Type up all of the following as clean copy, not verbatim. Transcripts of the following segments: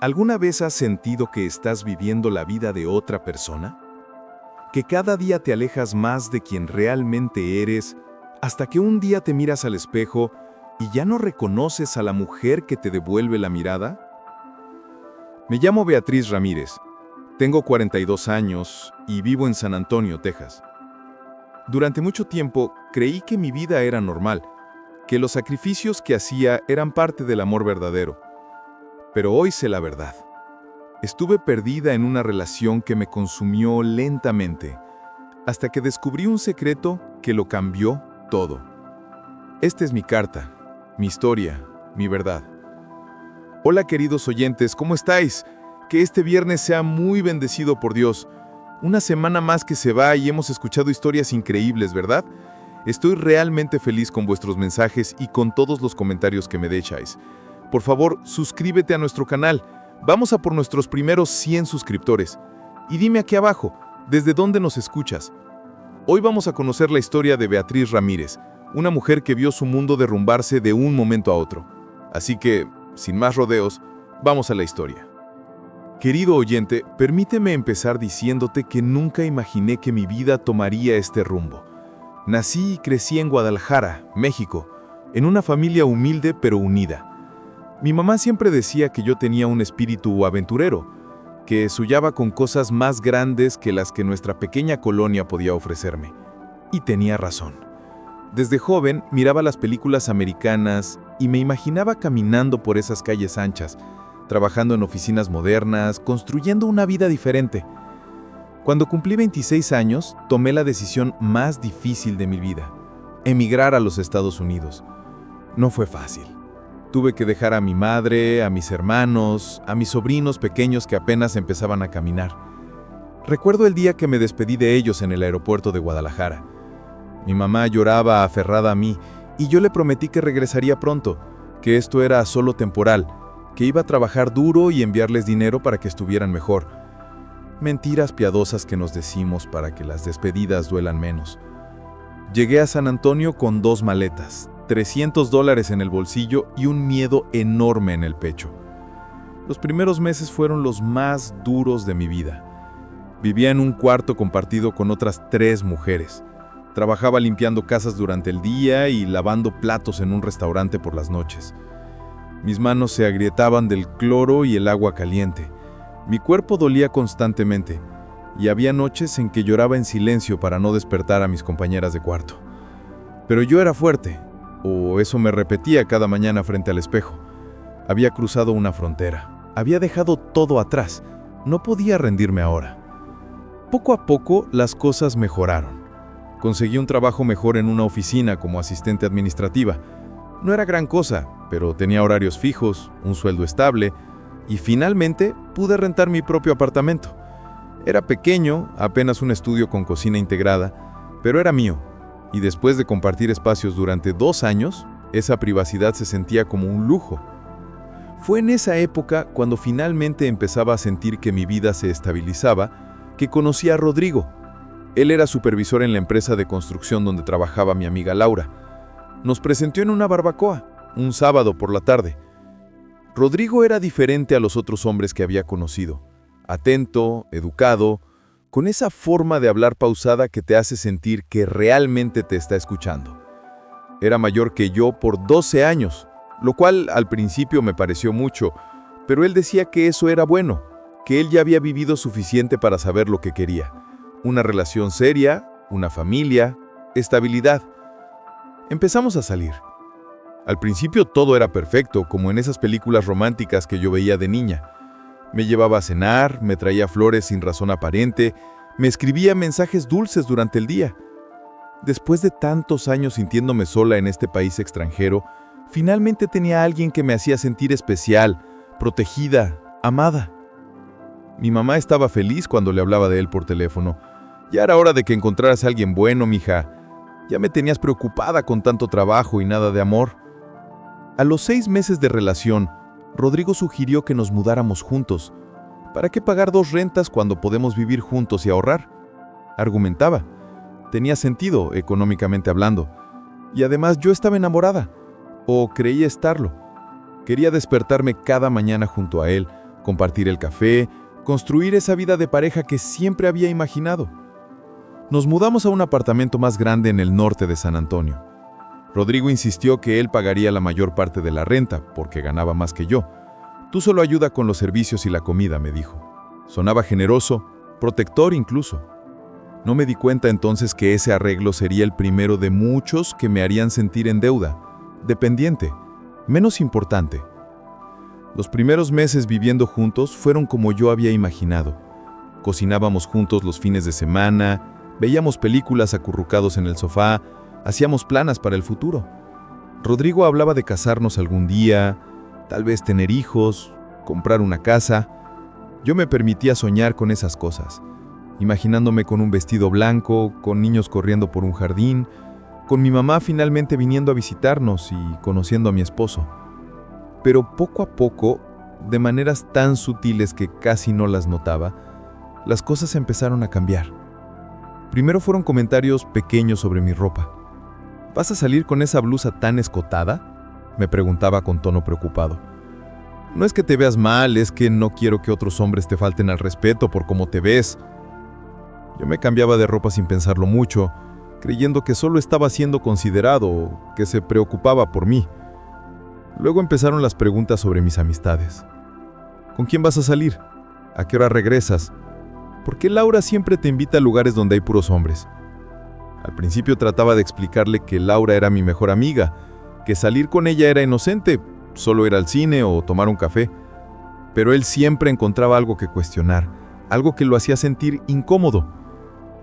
¿Alguna vez has sentido que estás viviendo la vida de otra persona? Que cada día te alejas más de quien realmente eres, hasta que un día te miras al espejo y ya no reconoces a la mujer que te devuelve la mirada? Me llamo Beatriz Ramírez, tengo 42 años y vivo en San Antonio, Texas. Durante mucho tiempo creí que mi vida era normal, que los sacrificios que hacía eran parte del amor verdadero. Pero hoy sé la verdad. Estuve perdida en una relación que me consumió lentamente, hasta que descubrí un secreto que lo cambió todo. Esta es mi carta, mi historia, mi verdad. Hola queridos oyentes, ¿cómo estáis? Que este viernes sea muy bendecido por Dios. Una semana más que se va y hemos escuchado historias increíbles, ¿verdad? Estoy realmente feliz con vuestros mensajes y con todos los comentarios que me dejáis. Por favor, suscríbete a nuestro canal. Vamos a por nuestros primeros 100 suscriptores. Y dime aquí abajo, ¿desde dónde nos escuchas? Hoy vamos a conocer la historia de Beatriz Ramírez, una mujer que vio su mundo derrumbarse de un momento a otro. Así que, sin más rodeos, vamos a la historia. Querido oyente, permíteme empezar diciéndote que nunca imaginé que mi vida tomaría este rumbo. Nací y crecí en Guadalajara, México, en una familia humilde pero unida. Mi mamá siempre decía que yo tenía un espíritu aventurero, que soñaba con cosas más grandes que las que nuestra pequeña colonia podía ofrecerme. Y tenía razón. Desde joven miraba las películas americanas y me imaginaba caminando por esas calles anchas, trabajando en oficinas modernas, construyendo una vida diferente. Cuando cumplí 26 años, tomé la decisión más difícil de mi vida: emigrar a los Estados Unidos. No fue fácil. Tuve que dejar a mi madre, a mis hermanos, a mis sobrinos pequeños que apenas empezaban a caminar. Recuerdo el día que me despedí de ellos en el aeropuerto de Guadalajara. Mi mamá lloraba aferrada a mí y yo le prometí que regresaría pronto, que esto era solo temporal, que iba a trabajar duro y enviarles dinero para que estuvieran mejor. Mentiras piadosas que nos decimos para que las despedidas duelan menos. Llegué a San Antonio con 2 maletas, $300 en el bolsillo y un miedo enorme en el pecho. Los primeros meses fueron los más duros de mi vida. Vivía en un cuarto compartido con otras 3 mujeres. Trabajaba limpiando casas durante el día y lavando platos en un restaurante por las noches. Mis manos se agrietaban del cloro y el agua caliente. Mi cuerpo dolía constantemente y había noches en que lloraba en silencio para no despertar a mis compañeras de cuarto. Pero yo era fuerte, o eso me repetía cada mañana frente al espejo. Había cruzado una frontera, había dejado todo atrás, no podía rendirme ahora. Poco a poco las cosas mejoraron. Conseguí un trabajo mejor en una oficina como asistente administrativa. No era gran cosa, pero tenía horarios fijos, un sueldo estable, y finalmente pude rentar mi propio apartamento. Era pequeño, apenas un estudio con cocina integrada, pero era mío. Y después de compartir espacios durante 2 años, esa privacidad se sentía como un lujo. Fue en esa época, cuando finalmente empezaba a sentir que mi vida se estabilizaba, que conocí a Rodrigo. Él era supervisor en la empresa de construcción donde trabajaba mi amiga Laura. Nos presentó en una barbacoa, un sábado por la tarde. Rodrigo era diferente a los otros hombres que había conocido. Atento, educado, con esa forma de hablar pausada que te hace sentir que realmente te está escuchando. Era mayor que yo por 12 años, lo cual al principio me pareció mucho, pero él decía que eso era bueno, que él ya había vivido suficiente para saber lo que quería. Una relación seria, una familia, estabilidad. Empezamos a salir. Al principio todo era perfecto, como en esas películas románticas que yo veía de niña. Me llevaba a cenar, me traía flores sin razón aparente, me escribía mensajes dulces durante el día. Después de tantos años sintiéndome sola en este país extranjero, finalmente tenía a alguien que me hacía sentir especial, protegida, amada. Mi mamá estaba feliz cuando le hablaba de él por teléfono. Ya era hora de que encontraras a alguien bueno, mija. Ya me tenías preocupada con tanto trabajo y nada de amor. A los 6 meses de relación, Rodrigo sugirió que nos mudáramos juntos. ¿Para qué pagar 2 rentas cuando podemos vivir juntos y ahorrar? Argumentaba. Tenía sentido, económicamente hablando. Y además yo estaba enamorada, o creía estarlo. Quería despertarme cada mañana junto a él, compartir el café, construir esa vida de pareja que siempre había imaginado. Nos mudamos a un apartamento más grande en el norte de San Antonio. Rodrigo insistió que él pagaría la mayor parte de la renta, porque ganaba más que yo. Tú solo ayuda con los servicios y la comida, me dijo. Sonaba generoso, protector incluso. No me di cuenta entonces que ese arreglo sería el primero de muchos que me harían sentir en deuda, dependiente, menos importante. Los primeros meses viviendo juntos fueron como yo había imaginado. Cocinábamos juntos los fines de semana, veíamos películas acurrucados en el sofá, hacíamos planes para el futuro. Rodrigo hablaba de casarnos algún día, tal vez tener hijos, comprar una casa. Yo me permitía soñar con esas cosas, imaginándome con un vestido blanco, con niños corriendo por un jardín, con mi mamá finalmente viniendo a visitarnos y conociendo a mi esposo. Pero poco a poco, de maneras tan sutiles que casi no las notaba, las cosas empezaron a cambiar. Primero fueron comentarios pequeños sobre mi ropa. ¿Vas a salir con esa blusa tan escotada?, me preguntaba con tono preocupado. No es que te veas mal, es que no quiero que otros hombres te falten al respeto por cómo te ves. Yo me cambiaba de ropa sin pensarlo mucho, creyendo que solo estaba siendo considerado, que se preocupaba por mí. Luego empezaron las preguntas sobre mis amistades. ¿Con quién vas a salir? ¿A qué hora regresas? ¿Por qué Laura siempre te invita a lugares donde hay puros hombres? Al principio trataba de explicarle que Laura era mi mejor amiga, que salir con ella era inocente, solo ir al cine o tomar un café. Pero él siempre encontraba algo que cuestionar, algo que lo hacía sentir incómodo.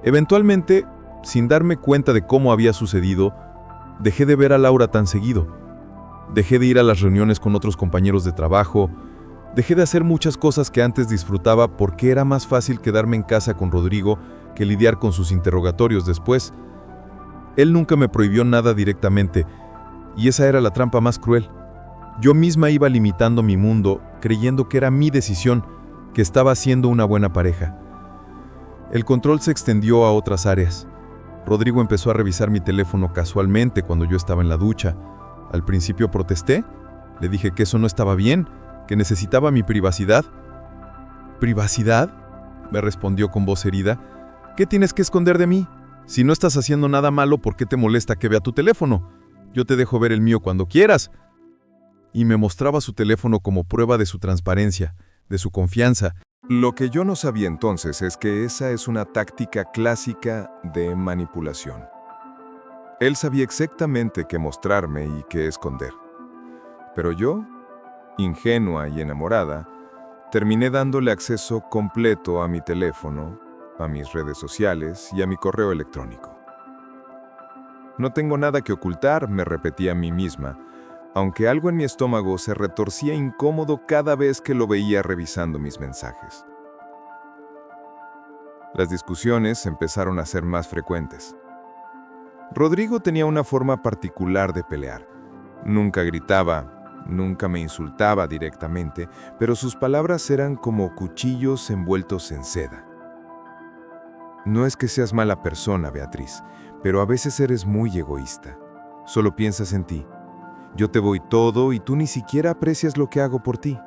Eventualmente, sin darme cuenta de cómo había sucedido, dejé de ver a Laura tan seguido. Dejé de ir a las reuniones con otros compañeros de trabajo. Dejé de hacer muchas cosas que antes disfrutaba porque era más fácil quedarme en casa con Rodrigo que lidiar con sus interrogatorios después. Él nunca me prohibió nada directamente, y esa era la trampa más cruel. Yo misma iba limitando mi mundo, creyendo que era mi decisión, que estaba siendo una buena pareja. El control se extendió a otras áreas. Rodrigo empezó a revisar mi teléfono casualmente cuando yo estaba en la ducha. Al principio protesté. Le dije que eso no estaba bien, que necesitaba mi privacidad. ¿Privacidad?, me respondió con voz herida. ¿Qué tienes que esconder de mí? Si no estás haciendo nada malo, ¿por qué te molesta que vea tu teléfono? Yo te dejo ver el mío cuando quieras. Y me mostraba su teléfono como prueba de su transparencia, de su confianza. Lo que yo no sabía entonces es que esa es una táctica clásica de manipulación. Él sabía exactamente qué mostrarme y qué esconder. Pero yo, ingenua y enamorada, terminé dándole acceso completo a mi teléfono, a mis redes sociales y a mi correo electrónico. No tengo nada que ocultar, me repetía a mí misma, aunque algo en mi estómago se retorcía incómodo cada vez que lo veía revisando mis mensajes. Las discusiones empezaron a ser más frecuentes. Rodrigo tenía una forma particular de pelear. Nunca gritaba, nunca me insultaba directamente, pero sus palabras eran como cuchillos envueltos en seda. No es que seas mala persona, Beatriz, pero a veces eres muy egoísta. Solo piensas en ti. Yo te doy todo y tú ni siquiera aprecias lo que hago por ti.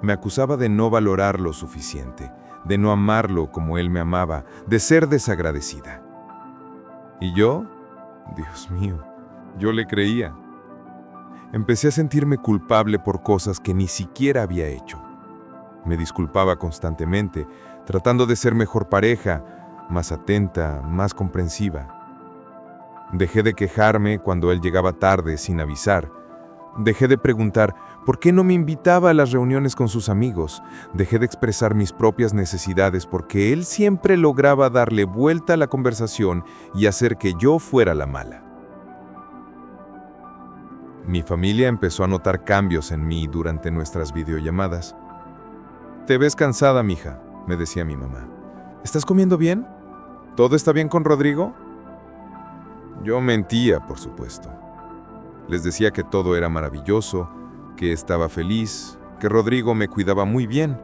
Me acusaba de no valorar lo suficiente, de no amarlo como él me amaba, de ser desagradecida. Y yo, Dios mío, yo le creía. Empecé a sentirme culpable por cosas que ni siquiera había hecho. Me disculpaba constantemente, tratando de ser mejor pareja, más atenta, más comprensiva. Dejé de quejarme cuando él llegaba tarde sin avisar. Dejé de preguntar por qué no me invitaba a las reuniones con sus amigos. Dejé de expresar mis propias necesidades porque él siempre lograba darle vuelta a la conversación y hacer que yo fuera la mala. Mi familia empezó a notar cambios en mí durante nuestras videollamadas. «Te ves cansada, mija», me decía mi mamá. «¿Estás comiendo bien? ¿Todo está bien con Rodrigo?» Yo mentía, por supuesto. Les decía que todo era maravilloso, que estaba feliz, que Rodrigo me cuidaba muy bien.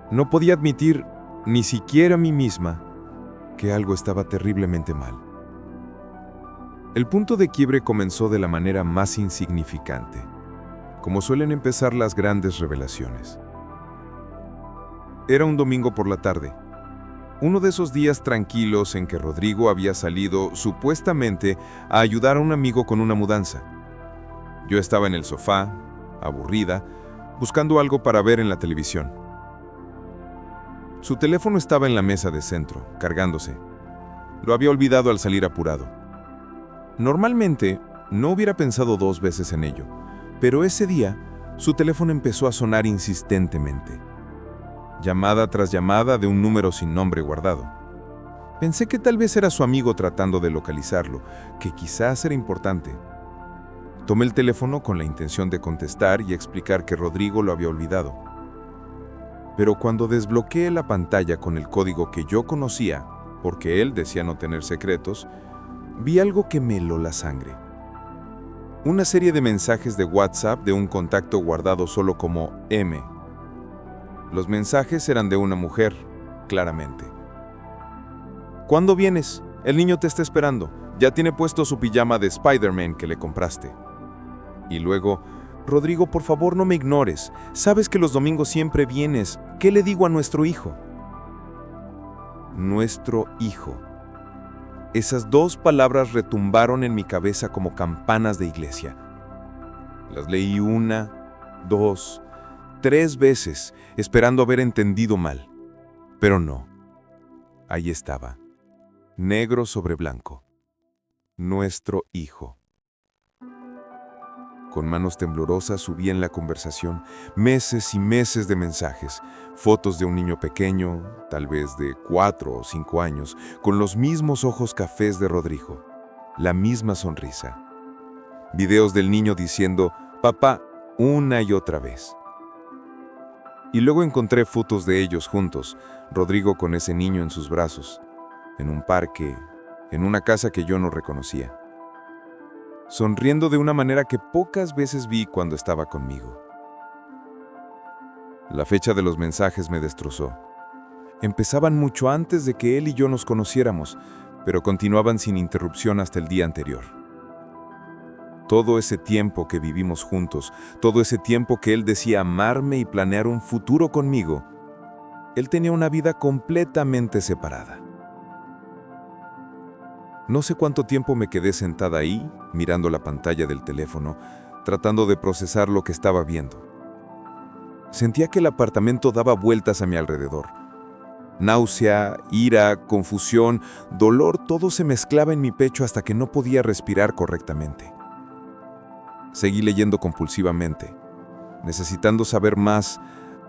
No podía admitir, ni siquiera a mí misma, que algo estaba terriblemente mal. El punto de quiebre comenzó de la manera más insignificante. como suelen empezar las grandes revelaciones. Era un domingo por la tarde, uno de esos días tranquilos en que Rodrigo había salido supuestamente a ayudar a un amigo con una mudanza. Yo estaba en el sofá, aburrida, buscando algo para ver en la televisión. Su teléfono estaba en la mesa de centro, cargándose. Lo había olvidado al salir apurado. Normalmente, no hubiera pensado 2 veces en ello, pero ese día, su teléfono empezó a sonar insistentemente. Llamada tras llamada de un número sin nombre guardado. Pensé que tal vez era su amigo tratando de localizarlo, que quizás era importante. Tomé el teléfono con la intención de contestar y explicar que Rodrigo lo había olvidado. Pero cuando desbloqueé la pantalla con el código que yo conocía, porque él decía no tener secretos, vi algo que me heló la sangre. Una serie de mensajes de WhatsApp de un contacto guardado solo como M. Los mensajes eran de una mujer, claramente. ¿Cuándo vienes? El niño te está esperando. Ya tiene puesto su pijama de Spider-Man que le compraste. Y luego, Rodrigo, por favor no me ignores. Sabes que los domingos siempre vienes. ¿Qué le digo a nuestro hijo? Nuestro hijo. Esas 2 palabras retumbaron en mi cabeza como campanas de iglesia. Las leí 1, 2, 3 veces, esperando haber entendido mal. Pero no. Ahí estaba, negro sobre blanco. Nuestro hijo. Con manos temblorosas subí en la conversación meses y meses de mensajes, fotos de un niño pequeño, tal vez de 4 o 5 años, con los mismos ojos cafés de Rodrigo, la misma sonrisa. Videos del niño diciendo, papá, una y otra vez. Y luego encontré fotos de ellos juntos, Rodrigo con ese niño en sus brazos, en un parque, en una casa que yo no reconocía, sonriendo de una manera que pocas veces vi cuando estaba conmigo. La fecha de los mensajes me destrozó. Empezaban mucho antes de que él y yo nos conociéramos, pero continuaban sin interrupción hasta el día anterior. Todo ese tiempo que vivimos juntos, todo ese tiempo que él decía amarme y planear un futuro conmigo, él tenía una vida completamente separada. No sé cuánto tiempo me quedé sentada ahí, mirando la pantalla del teléfono, tratando de procesar lo que estaba viendo. Sentía que el apartamento daba vueltas a mi alrededor. Náusea, ira, confusión, dolor, todo se mezclaba en mi pecho hasta que no podía respirar correctamente. Seguí leyendo compulsivamente, necesitando saber más,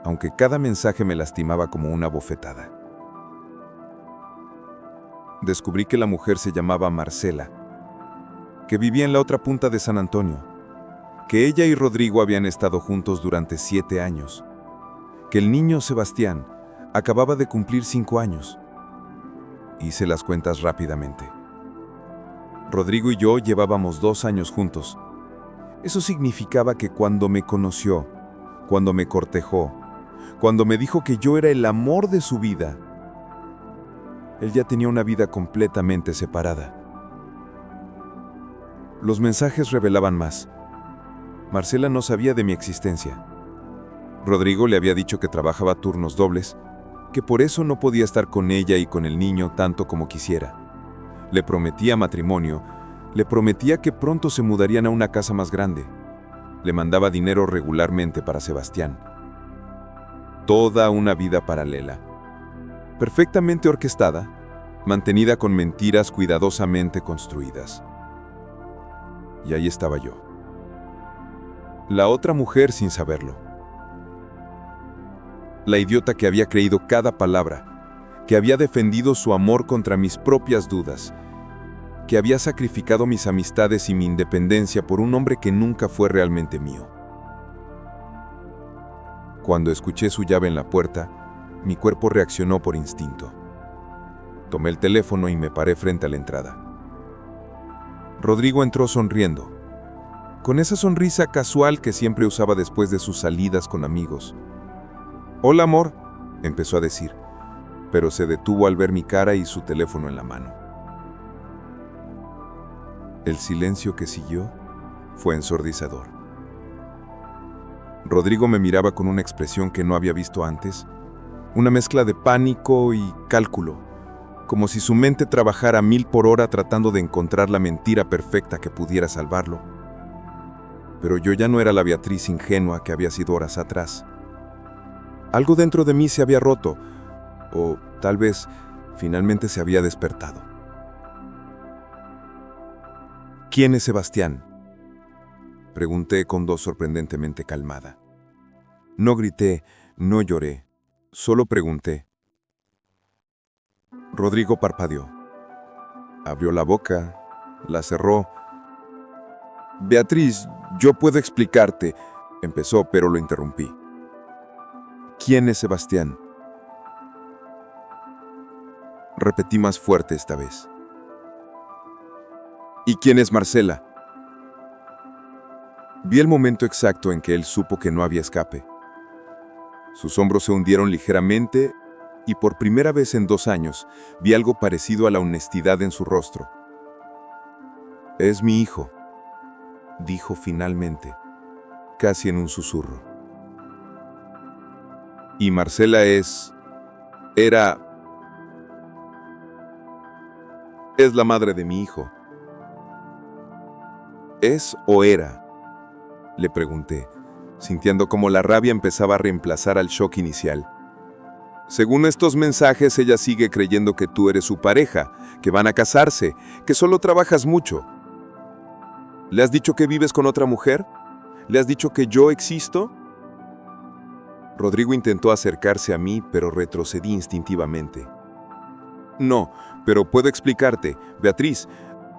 aunque cada mensaje me lastimaba como una bofetada. Descubrí que la mujer se llamaba Marcela, que vivía en la otra punta de San Antonio, que ella y Rodrigo habían estado juntos durante 7 años, que el niño Sebastián acababa de cumplir 5 años. Hice las cuentas rápidamente. Rodrigo y yo llevábamos 2 años juntos. Eso significaba que cuando me conoció, cuando me cortejó, cuando me dijo que yo era el amor de su vida, él ya tenía una vida completamente separada. Los mensajes revelaban más. Marcela no sabía de mi existencia. Rodrigo le había dicho que trabajaba turnos dobles, que por eso no podía estar con ella y con el niño tanto como quisiera. Le prometía matrimonio, le prometía que pronto se mudarían a una casa más grande. Le mandaba dinero regularmente para Sebastián. Toda una vida paralela, perfectamente orquestada, mantenida con mentiras cuidadosamente construidas. Y ahí estaba yo. La otra mujer sin saberlo. La idiota que había creído cada palabra, que había defendido su amor contra mis propias dudas, que había sacrificado mis amistades y mi independencia por un hombre que nunca fue realmente mío. Cuando escuché su llave en la puerta, mi cuerpo reaccionó por instinto. Tomé el teléfono y me paré frente a la entrada. Rodrigo entró sonriendo, con esa sonrisa casual que siempre usaba después de sus salidas con amigos. «Hola, amor», empezó a decir, pero se detuvo al ver mi cara y su teléfono en la mano. El silencio que siguió fue ensordecedor. Rodrigo me miraba con una expresión que no había visto antes, una mezcla de pánico y cálculo, como si su mente trabajara a 1000 por hora tratando de encontrar la mentira perfecta que pudiera salvarlo. Pero yo ya no era la Beatriz ingenua que había sido horas atrás. Algo dentro de mí se había roto, o tal vez finalmente se había despertado. ¿Quién es Sebastián?, pregunté con voz sorprendentemente calmada. No grité, no lloré, solo pregunté. Rodrigo parpadeó. Abrió la boca, la cerró. Beatriz, yo puedo explicarte, empezó, pero lo interrumpí. ¿Quién es Sebastián?, repetí más fuerte esta vez. ¿Y quién es Marcela? Vi el momento exacto en que él supo que no había escape. Sus hombros se hundieron ligeramente y por primera vez en 2 años vi algo parecido a la honestidad en su rostro. Es mi hijo, dijo finalmente, casi en un susurro. Y Marcela es la madre de mi hijo. ¿Es o era?, le pregunté, sintiendo como la rabia empezaba a reemplazar al shock inicial. Según estos mensajes, ella sigue creyendo que tú eres su pareja, que van a casarse, que solo trabajas mucho. ¿Le has dicho que vives con otra mujer? ¿Le has dicho que yo existo? Rodrigo intentó acercarse a mí, pero retrocedí instintivamente. No, pero puedo explicarte, Beatriz,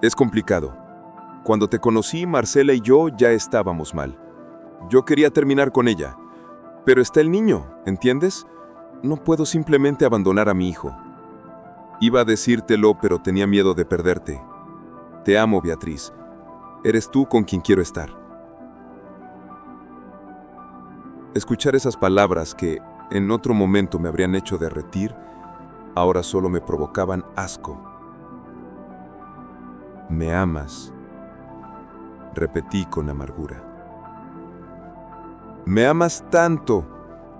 es complicado. Cuando te conocí, Marcela y yo ya estábamos mal. Yo quería terminar con ella, pero está el niño, ¿entiendes? No puedo simplemente abandonar a mi hijo. Iba a decírtelo, pero tenía miedo de perderte. Te amo, Beatriz. Eres tú con quien quiero estar. Escuchar esas palabras que en otro momento me habrían hecho derretir, ahora solo me provocaban asco. ¿Me amas?, repetí con amargura. Me amas tanto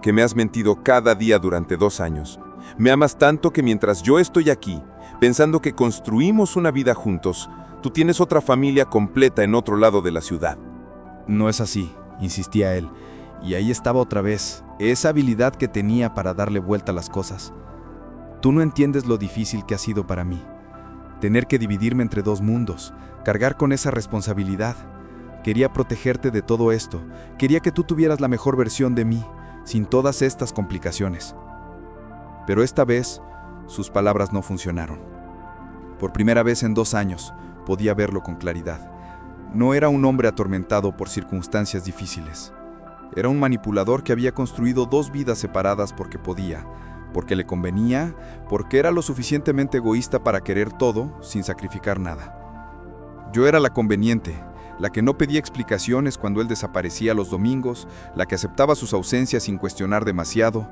que me has mentido cada día durante 2 años. Me amas tanto que mientras yo estoy aquí, pensando que construimos una vida juntos, tú tienes otra familia completa en otro lado de la ciudad. No es así, insistía él, y ahí estaba otra vez, esa habilidad que tenía para darle vuelta a las cosas. Tú no entiendes lo difícil que ha sido para mí. Tener que dividirme entre 2 mundos, cargar con esa responsabilidad. Quería protegerte de todo esto, quería que tú tuvieras la mejor versión de mí, sin todas estas complicaciones. Pero esta vez, sus palabras no funcionaron. Por primera vez en 2 años, podía verlo con claridad. No era un hombre atormentado por circunstancias difíciles. Era un manipulador que había construido 2 vidas separadas porque podía, porque le convenía, porque era lo suficientemente egoísta para querer todo sin sacrificar nada. Yo era la conveniente, la que no pedía explicaciones cuando él desaparecía los domingos, la que aceptaba sus ausencias sin cuestionar demasiado.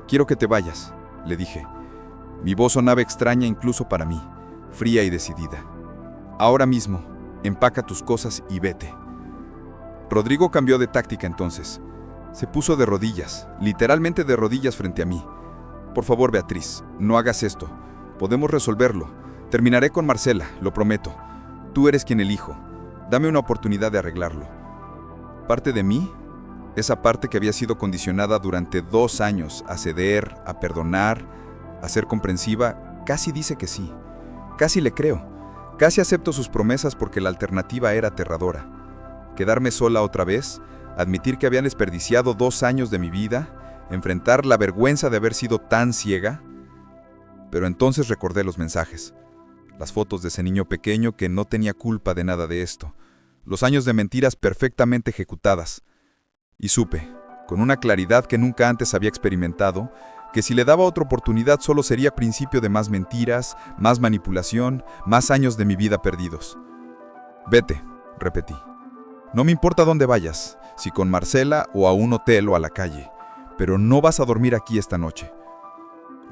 Quiero que te vayas, le dije. Mi voz sonaba extraña incluso para mí, fría y decidida. Ahora mismo, empaca tus cosas y vete. Rodrigo cambió de táctica entonces. Se puso de rodillas, literalmente de rodillas frente a mí. Por favor, Beatriz, no hagas esto. Podemos resolverlo. Terminaré con Marcela, lo prometo. Tú eres quien elijo. Dame una oportunidad de arreglarlo. Parte de mí, esa parte que había sido condicionada durante 2 años a ceder, a perdonar, a ser comprensiva, casi dice que sí. Casi le creo. Casi acepto sus promesas porque la alternativa era aterradora. Quedarme sola otra vez, admitir que habían desperdiciado 2 años de mi vida, enfrentar la vergüenza de haber sido tan ciega. Pero entonces recordé los mensajes, las fotos de ese niño pequeño que no tenía culpa de nada de esto, los años de mentiras perfectamente ejecutadas. Y supe, con una claridad que nunca antes había experimentado, que si le daba otra oportunidad solo sería principio de más mentiras, más manipulación, más años de mi vida perdidos. Vete, repetí. No me importa dónde vayas, si con Marcela o a un hotel o a la calle, pero no vas a dormir aquí esta noche.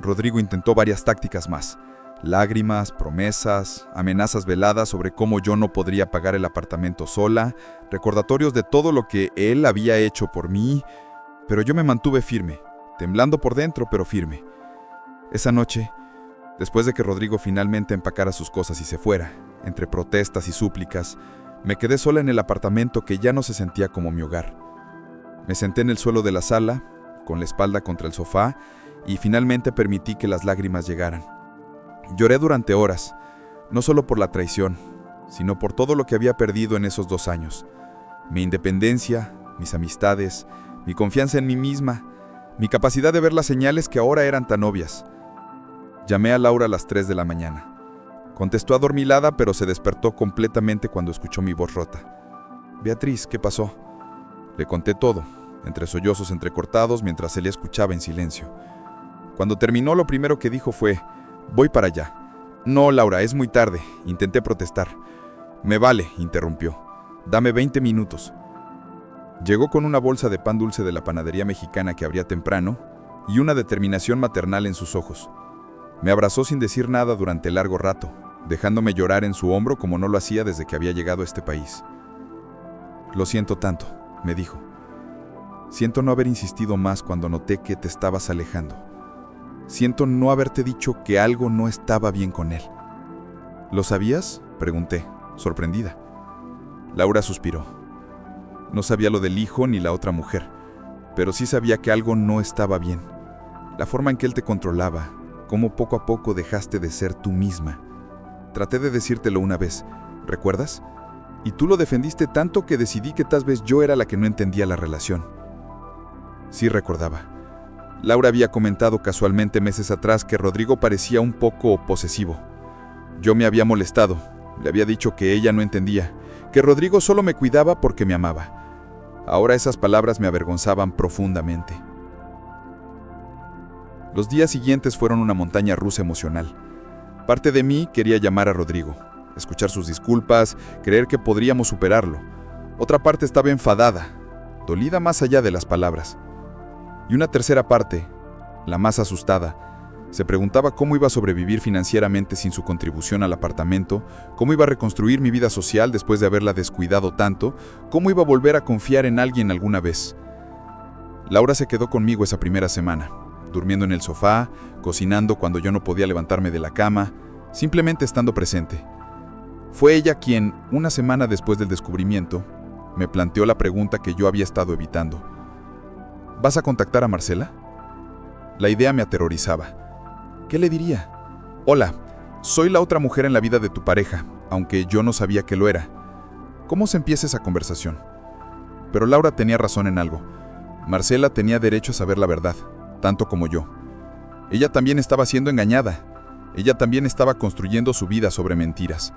Rodrigo intentó varias tácticas más. Lágrimas, promesas, amenazas veladas sobre cómo yo no podría pagar el apartamento sola, recordatorios de todo lo que él había hecho por mí, pero yo me mantuve firme, temblando por dentro, pero firme. Esa noche, después de que Rodrigo finalmente empacara sus cosas y se fuera, entre protestas y súplicas, me quedé sola en el apartamento que ya no se sentía como mi hogar. Me senté en el suelo de la sala, con la espalda contra el sofá, y finalmente permití que las lágrimas llegaran. Lloré durante horas, no solo por la traición, sino por todo lo que había perdido en esos 2 años. Mi independencia, mis amistades, mi confianza en mí misma, mi capacidad de ver las señales que ahora eran tan obvias. Llamé a Laura a las 3 de la mañana. Contestó adormilada, pero se despertó completamente cuando escuchó mi voz rota. «Beatriz, ¿qué pasó?». Le conté todo, entre sollozos entrecortados, mientras ella escuchaba en silencio. Cuando terminó, lo primero que dijo fue: «Voy para allá». «No, Laura, es muy tarde», intenté protestar. «Me vale», interrumpió. «Dame 20 minutos». Llegó con una bolsa de pan dulce de la panadería mexicana que abría temprano y una determinación maternal en sus ojos. Me abrazó sin decir nada durante largo rato, dejándome llorar en su hombro como no lo hacía desde que había llegado a este país. «Lo siento tanto», me dijo. «Siento no haber insistido más cuando noté que te estabas alejando. Siento no haberte dicho que algo no estaba bien con él». «¿Lo sabías?», pregunté, sorprendida. Laura suspiró. No sabía lo del hijo ni la otra mujer, pero sí sabía que algo no estaba bien. La forma en que él te controlaba, cómo poco a poco dejaste de ser tú misma. Traté de decírtelo una vez, ¿recuerdas? Y tú lo defendiste tanto que decidí que tal vez yo era la que no entendía la relación. Sí recordaba. Laura había comentado casualmente meses atrás que Rodrigo parecía un poco posesivo. Yo me había molestado, le había dicho que ella no entendía, que Rodrigo solo me cuidaba porque me amaba. Ahora esas palabras me avergonzaban profundamente. Los días siguientes fueron una montaña rusa emocional. Parte de mí quería llamar a Rodrigo, escuchar sus disculpas, creer que podríamos superarlo. Otra parte estaba enfadada, dolida más allá de las palabras. Y una tercera parte, la más asustada, se preguntaba cómo iba a sobrevivir financieramente sin su contribución al apartamento, cómo iba a reconstruir mi vida social después de haberla descuidado tanto, cómo iba a volver a confiar en alguien alguna vez. Laura se quedó conmigo esa primera semana, durmiendo en el sofá, cocinando cuando yo no podía levantarme de la cama, simplemente estando presente. Fue ella quien, una semana después del descubrimiento, me planteó la pregunta que yo había estado evitando. ¿Vas a contactar a Marcela? La idea me aterrorizaba. ¿Qué le diría? Hola, soy la otra mujer en la vida de tu pareja, aunque yo no sabía que lo era. ¿Cómo se empieza esa conversación? Pero Laura tenía razón en algo. Marcela tenía derecho a saber la verdad, tanto como yo. Ella también estaba siendo engañada. Ella también estaba construyendo su vida sobre mentiras.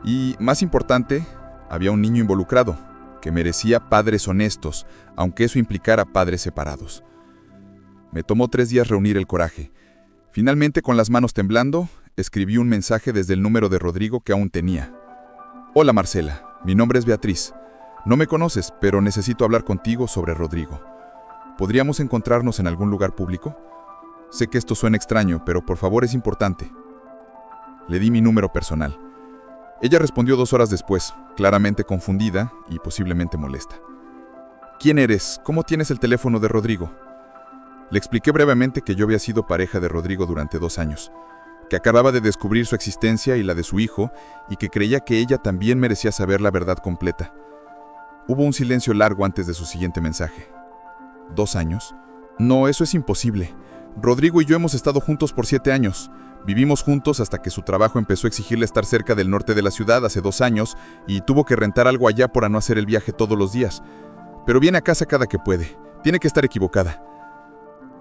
Y, más importante, había un niño involucrado, que merecía padres honestos, aunque eso implicara padres separados. Me tomó 3 días reunir el coraje. Finalmente, con las manos temblando, escribí un mensaje desde el número de Rodrigo que aún tenía. Hola Marcela, mi nombre es Beatriz. No me conoces, pero necesito hablar contigo sobre Rodrigo. ¿Podríamos encontrarnos en algún lugar público? Sé que esto suena extraño, pero por favor es importante. Le di mi número personal. Ella respondió 2 horas después, claramente confundida y posiblemente molesta. ¿Quién eres? ¿Cómo tienes el teléfono de Rodrigo? Le expliqué brevemente que yo había sido pareja de Rodrigo durante 2 años, que acababa de descubrir su existencia y la de su hijo, y que creía que ella también merecía saber la verdad completa. Hubo un silencio largo antes de su siguiente mensaje. ¿2 años? No, eso es imposible. Rodrigo y yo hemos estado juntos por 7 años. Vivimos juntos hasta que su trabajo empezó a exigirle estar cerca del norte de la ciudad hace 2 años y tuvo que rentar algo allá para no hacer el viaje todos los días. Pero viene a casa cada que puede. Tiene que estar equivocada.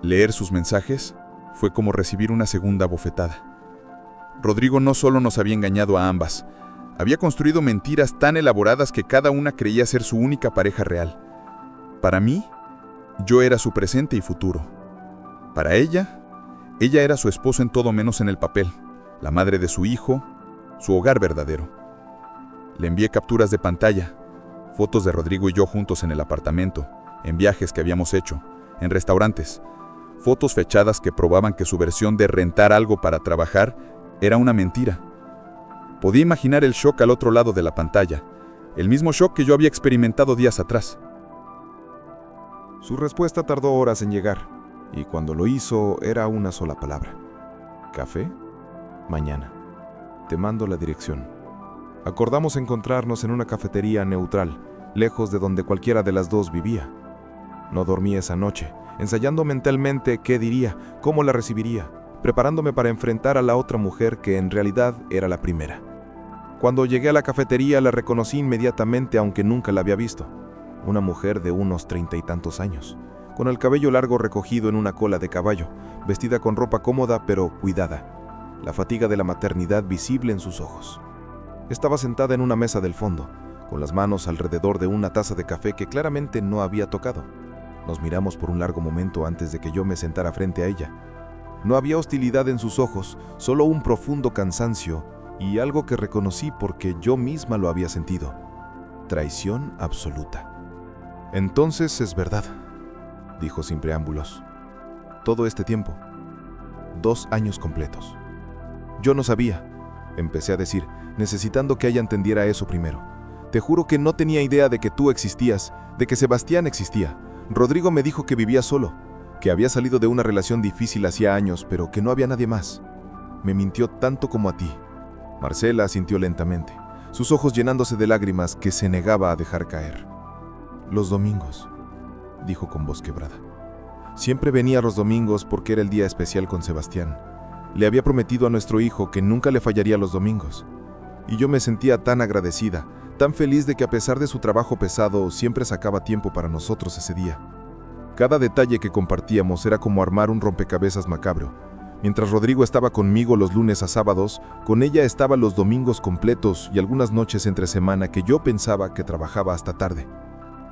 Leer sus mensajes fue como recibir una segunda bofetada. Rodrigo no solo nos había engañado a ambas, había construido mentiras tan elaboradas que cada una creía ser su única pareja real. Para mí, yo era su presente y futuro. Para ella era su esposo en todo menos en el papel, la madre de su hijo, su hogar verdadero. Le envié capturas de pantalla, fotos de Rodrigo y yo juntos en el apartamento, en viajes que habíamos hecho, en restaurantes, fotos fechadas que probaban que su versión de rentar algo para trabajar Era una mentira. Podía imaginar el shock al otro lado de la pantalla, el mismo shock que yo había experimentado días atrás. Su respuesta tardó horas en llegar, y cuando lo hizo era una sola palabra. ¿Café? Mañana. Te mando la dirección. Acordamos encontrarnos en una cafetería neutral, lejos de donde cualquiera de las dos vivía. No dormí esa noche, ensayando mentalmente qué diría, cómo la recibiría, preparándome para enfrentar a la otra mujer que en realidad era la primera. Cuando llegué a la cafetería la reconocí inmediatamente, aunque nunca la había visto. Una mujer de unos 30 y tantos años, con el cabello largo recogido en una cola de caballo, vestida con ropa cómoda pero cuidada, la fatiga de la maternidad visible en sus ojos. Estaba sentada en una mesa del fondo, con las manos alrededor de una taza de café que claramente no había tocado. Nos miramos por un largo momento antes de que yo me sentara frente a ella. No había hostilidad en sus ojos, solo un profundo cansancio y algo que reconocí porque yo misma lo había sentido: traición absoluta. Entonces es verdad, dijo sin preámbulos. Todo este tiempo, 2 años completos. Yo no sabía, empecé a decir, necesitando que ella entendiera eso primero. Te juro que no tenía idea de que tú existías, de que Sebastián existía. Rodrigo me dijo que vivía solo, que había salido de una relación difícil hacía años, pero que no había nadie más. Me mintió tanto como a ti. Marcela asintió lentamente, sus ojos llenándose de lágrimas que se negaba a dejar caer. Los domingos, dijo con voz quebrada. Siempre venía los domingos porque era el día especial con Sebastián. Le había prometido a nuestro hijo que nunca le fallaría los domingos. Y yo me sentía tan agradecida, tan feliz de que a pesar de su trabajo pesado, siempre sacaba tiempo para nosotros ese día. Cada detalle que compartíamos era como armar un rompecabezas macabro. Mientras Rodrigo estaba conmigo los lunes a sábados, con ella estaba los domingos completos y algunas noches entre semana que yo pensaba que trabajaba hasta tarde.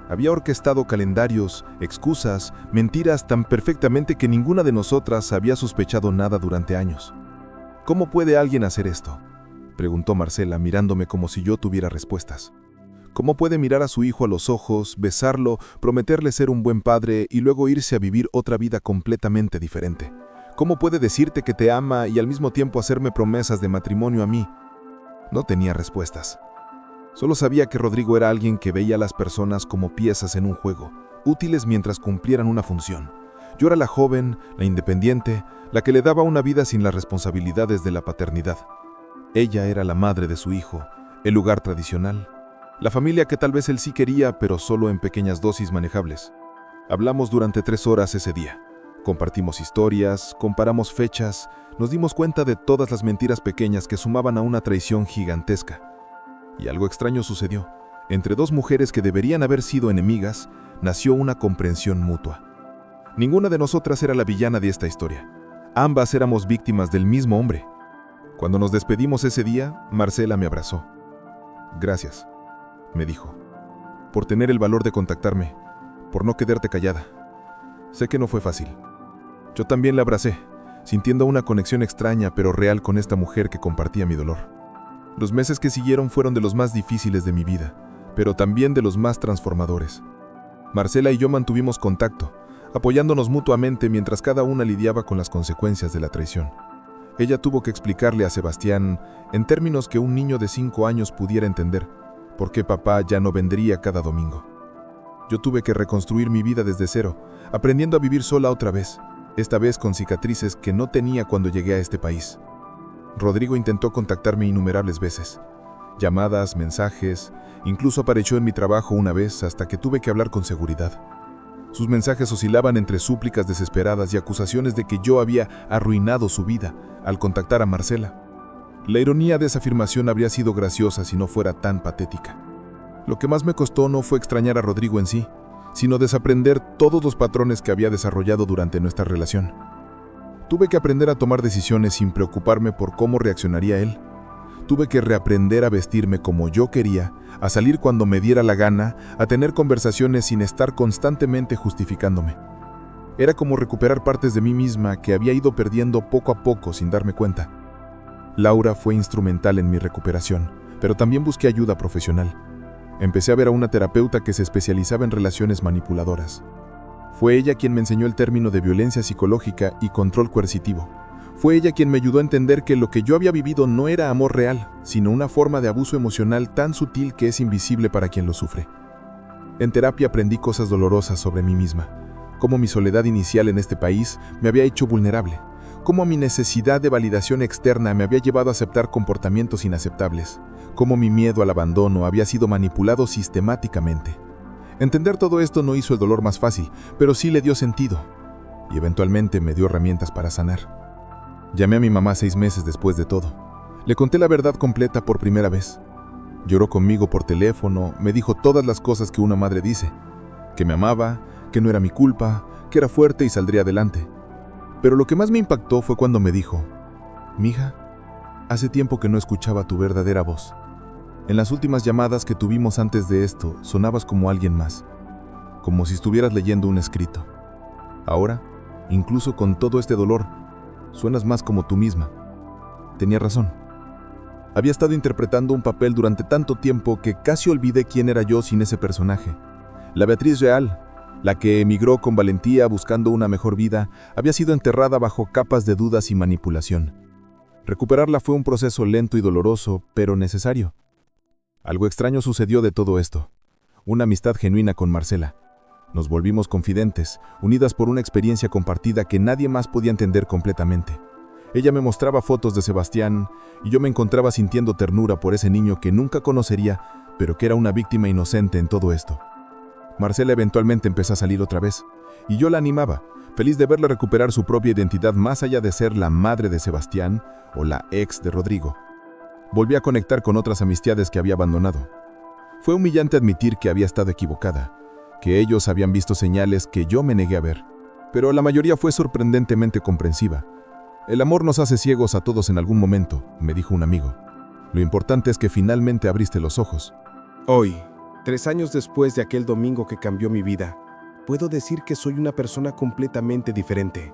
Había orquestado calendarios, excusas, mentiras tan perfectamente que ninguna de nosotras había sospechado nada durante años. ¿Cómo puede alguien hacer esto?, preguntó Marcela, mirándome como si yo tuviera respuestas. ¿Cómo puede mirar a su hijo a los ojos, besarlo, prometerle ser un buen padre y luego irse a vivir otra vida completamente diferente? ¿Cómo puede decirte que te ama y al mismo tiempo hacerme promesas de matrimonio a mí? No tenía respuestas. Solo sabía que Rodrigo era alguien que veía a las personas como piezas en un juego, útiles mientras cumplieran una función. Yo era la joven, la independiente, la que le daba una vida sin las responsabilidades de la paternidad. Ella era la madre de su hijo, el lugar tradicional, la familia que tal vez él sí quería, pero solo en pequeñas dosis manejables. Hablamos durante 3 horas ese día. Compartimos historias, comparamos fechas, nos dimos cuenta de todas las mentiras pequeñas que sumaban a una traición gigantesca. Y algo extraño sucedió. Entre 2 mujeres que deberían haber sido enemigas, nació una comprensión mutua. Ninguna de nosotras era la villana de esta historia. Ambas éramos víctimas del mismo hombre. Cuando nos despedimos ese día, Marcela me abrazó. Gracias, me dijo, por tener el valor de contactarme, por no quedarte callada. Sé que no fue fácil. Yo también la abracé, sintiendo una conexión extraña pero real con esta mujer que compartía mi dolor. Los meses que siguieron fueron de los más difíciles de mi vida, pero también de los más transformadores. Marcela y yo mantuvimos contacto, apoyándonos mutuamente mientras cada una lidiaba con las consecuencias de la traición. Ella tuvo que explicarle a Sebastián, en términos que un niño de 5 años pudiera entender, por qué papá ya no vendría cada domingo. Yo tuve que reconstruir mi vida desde cero, aprendiendo a vivir sola otra vez, esta vez con cicatrices que no tenía cuando llegué a este país. Rodrigo intentó contactarme innumerables veces. Llamadas, mensajes, incluso apareció en mi trabajo una vez hasta que tuve que hablar con seguridad. Sus mensajes oscilaban entre súplicas desesperadas y acusaciones de que yo había arruinado su vida al contactar a Marcela. La ironía de esa afirmación habría sido graciosa si no fuera tan patética. Lo que más me costó no fue extrañar a Rodrigo en sí, sino desaprender todos los patrones que había desarrollado durante nuestra relación. Tuve que aprender a tomar decisiones sin preocuparme por cómo reaccionaría él. Tuve que reaprender a vestirme como yo quería, a salir cuando me diera la gana, a tener conversaciones sin estar constantemente justificándome. Era como recuperar partes de mí misma que había ido perdiendo poco a poco sin darme cuenta. Laura fue instrumental en mi recuperación, pero también busqué ayuda profesional. Empecé a ver a una terapeuta que se especializaba en relaciones manipuladoras. Fue ella quien me enseñó el término de violencia psicológica y control coercitivo, Fue ella quien me ayudó a entender que lo que yo había vivido no era amor real, sino una forma de abuso emocional tan sutil que es invisible para quien lo sufre. En terapia aprendí cosas dolorosas sobre mí misma, cómo mi soledad inicial en este país me había hecho vulnerable, cómo mi necesidad de validación externa me había llevado a aceptar comportamientos inaceptables, cómo mi miedo al abandono había sido manipulado sistemáticamente. Entender todo esto no hizo el dolor más fácil, pero sí le dio sentido, y eventualmente me dio herramientas para sanar. Llamé a mi mamá 6 meses después de todo. Le conté la verdad completa por primera vez. Lloró conmigo por teléfono, me dijo todas las cosas que una madre dice, que me amaba, que no era mi culpa, que era fuerte y saldría adelante. Pero lo que más me impactó fue cuando me dijo: «Mija, hace tiempo que no escuchaba tu verdadera voz. En las últimas llamadas que tuvimos antes de esto, sonabas como alguien más, como si estuvieras leyendo un escrito. Ahora, incluso con todo este dolor, suenas más como tú misma». Tenía razón. Había estado interpretando un papel durante tanto tiempo que casi olvidé quién era yo sin ese personaje. La Beatriz real, la que emigró con valentía buscando una mejor vida, había sido enterrada bajo capas de dudas y manipulación. Recuperarla fue un proceso lento y doloroso, pero necesario. Algo extraño sucedió de todo esto. Una amistad genuina con Marcela. Nos volvimos confidentes, unidas por una experiencia compartida que nadie más podía entender completamente. Ella me mostraba fotos de Sebastián y yo me encontraba sintiendo ternura por ese niño que nunca conocería, pero que era una víctima inocente en todo esto. Marcela eventualmente empezó a salir otra vez, y yo la animaba, feliz de verla recuperar su propia identidad más allá de ser la madre de Sebastián o la ex de Rodrigo. Volví a conectar con otras amistades que había abandonado. Fue humillante admitir que había estado equivocada, que ellos habían visto señales que yo me negué a ver, pero la mayoría fue sorprendentemente comprensiva. «El amor nos hace ciegos a todos en algún momento», me dijo un amigo. «Lo importante es que finalmente abriste los ojos». Hoy, 3 años después de aquel domingo que cambió mi vida, puedo decir que soy una persona completamente diferente.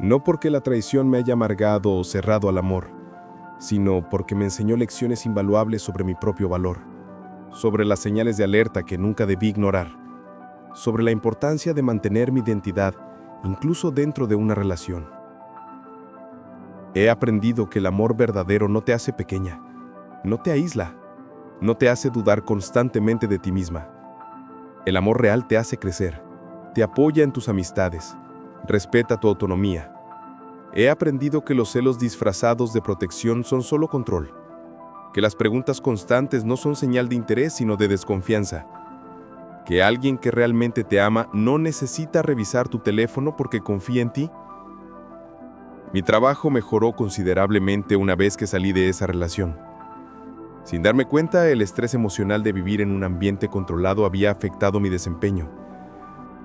No porque la traición me haya amargado o cerrado al amor, sino porque me enseñó lecciones invaluables sobre mi propio valor, sobre las señales de alerta que nunca debí ignorar, sobre la importancia de mantener mi identidad incluso dentro de una relación. He aprendido que el amor verdadero no te hace pequeña, no te aísla, no te hace dudar constantemente de ti misma. El amor real te hace crecer, te apoya en tus amistades, respeta tu autonomía. He aprendido que los celos disfrazados de protección son solo control, que las preguntas constantes no son señal de interés sino de desconfianza, que alguien que realmente te ama no necesita revisar tu teléfono porque confía en ti. Mi trabajo mejoró considerablemente una vez que salí de esa relación. Sin darme cuenta, el estrés emocional de vivir en un ambiente controlado había afectado mi desempeño.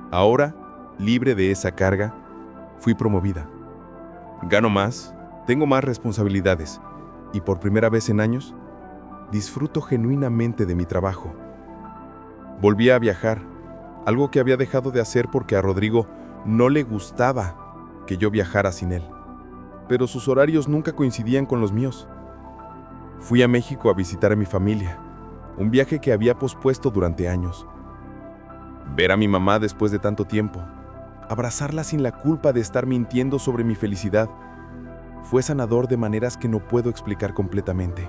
Ahora, libre de esa carga, fui promovida. Gano más, tengo más responsabilidades y por primera vez en años, disfruto genuinamente de mi trabajo. Volví a viajar, algo que había dejado de hacer porque a Rodrigo no le gustaba que yo viajara sin él, pero sus horarios nunca coincidían con los míos. Fui a México a visitar a mi familia, un viaje que había pospuesto durante años. Ver a mi mamá después de tanto tiempo, abrazarla sin la culpa de estar mintiendo sobre mi felicidad, fue sanador de maneras que no puedo explicar completamente.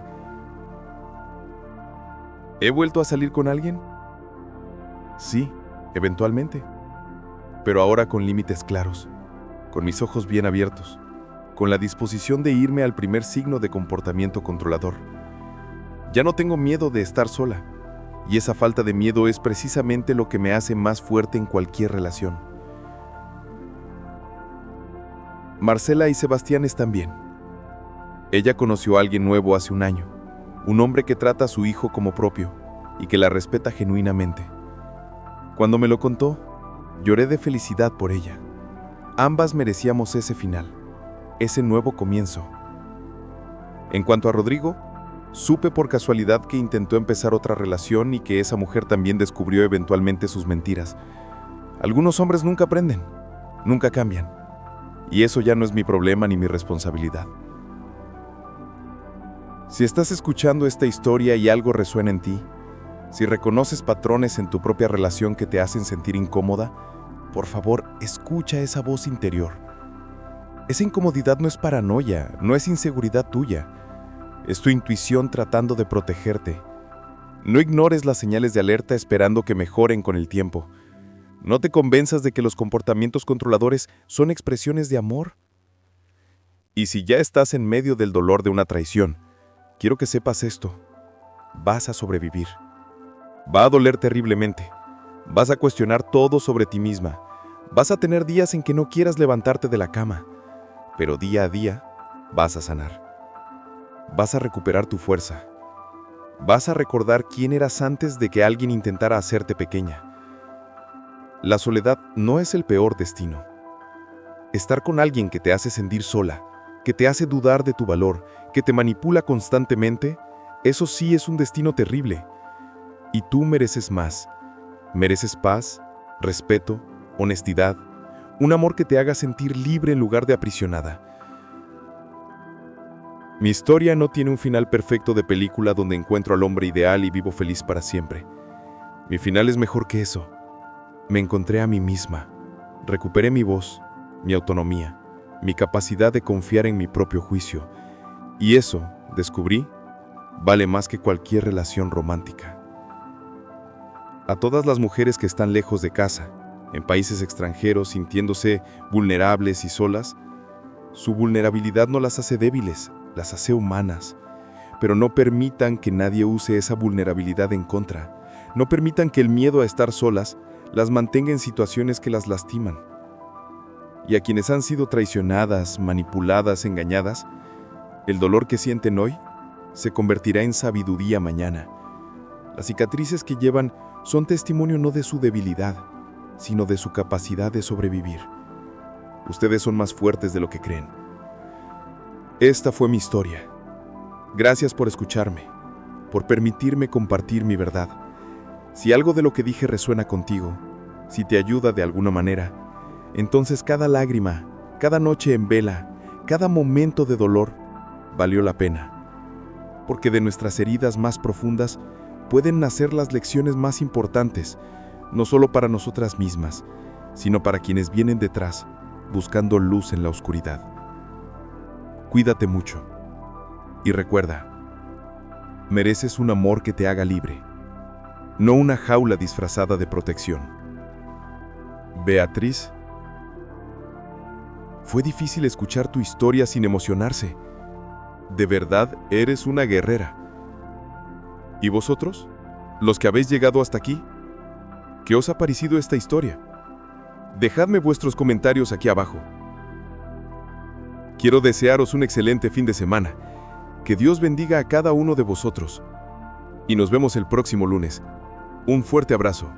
¿He vuelto a salir con alguien? Sí, eventualmente, pero ahora con límites claros, con mis ojos bien abiertos, con la disposición de irme al primer signo de comportamiento controlador. Ya no tengo miedo de estar sola, y esa falta de miedo es precisamente lo que me hace más fuerte en cualquier relación. Marcela y Sebastián están bien. Ella conoció a alguien nuevo hace un año, un hombre que trata a su hijo como propio y que la respeta genuinamente. Cuando me lo contó, lloré de felicidad por ella. Ambas merecíamos ese final, ese nuevo comienzo. En cuanto a Rodrigo, supe por casualidad que intentó empezar otra relación y que esa mujer también descubrió eventualmente sus mentiras. Algunos hombres nunca aprenden, nunca cambian, y eso ya no es mi problema ni mi responsabilidad. Si estás escuchando esta historia y algo resuena en ti, si reconoces patrones en tu propia relación que te hacen sentir incómoda, por favor, escucha esa voz interior. Esa incomodidad no es paranoia, no es inseguridad tuya. Es tu intuición tratando de protegerte. No ignores las señales de alerta esperando que mejoren con el tiempo. No te convenzas de que los comportamientos controladores son expresiones de amor. Y si ya estás en medio del dolor de una traición, quiero que sepas esto. Vas a sobrevivir. Va a doler terriblemente. Vas a cuestionar todo sobre ti misma. Vas a tener días en que no quieras levantarte de la cama. Pero día a día vas a sanar. Vas a recuperar tu fuerza. Vas a recordar quién eras antes de que alguien intentara hacerte pequeña. La soledad no es el peor destino. Estar con alguien que te hace sentir sola, que te hace dudar de tu valor, que te manipula constantemente, eso sí es un destino terrible. Y tú mereces más. Mereces paz, respeto, honestidad, un amor que te haga sentir libre en lugar de aprisionada. Mi historia no tiene un final perfecto de película donde encuentro al hombre ideal y vivo feliz para siempre. Mi final es mejor que eso. Me encontré a mí misma. Recuperé mi voz, mi autonomía, mi capacidad de confiar en mi propio juicio. Y eso, descubrí, vale más que cualquier relación romántica. A todas las mujeres que están lejos de casa, en países extranjeros, sintiéndose vulnerables y solas, su vulnerabilidad no las hace débiles, las hace humanas. Pero no permitan que nadie use esa vulnerabilidad en contra. No permitan que el miedo a estar solas las mantenga en situaciones que las lastiman. Y a quienes han sido traicionadas, manipuladas, engañadas, el dolor que sienten hoy se convertirá en sabiduría mañana. Las cicatrices que llevan son testimonio no de su debilidad, sino de su capacidad de sobrevivir. Ustedes son más fuertes de lo que creen. Esta fue mi historia. Gracias por escucharme, por permitirme compartir mi verdad. Si algo de lo que dije resuena contigo, si te ayuda de alguna manera, entonces cada lágrima, cada noche en vela, cada momento de dolor, valió la pena. Porque de nuestras heridas más profundas pueden nacer las lecciones más importantes, no solo para nosotras mismas, sino para quienes vienen detrás, buscando luz en la oscuridad. Cuídate mucho. Y recuerda, mereces un amor que te haga libre, no una jaula disfrazada de protección. Beatriz, fue difícil escuchar tu historia sin emocionarse. De verdad, eres una guerrera. ¿Y vosotros? ¿Los que habéis llegado hasta aquí? ¿Qué os ha parecido esta historia? Dejadme vuestros comentarios aquí abajo. Quiero desearos un excelente fin de semana. Que Dios bendiga a cada uno de vosotros. Y nos vemos el próximo lunes. Un fuerte abrazo.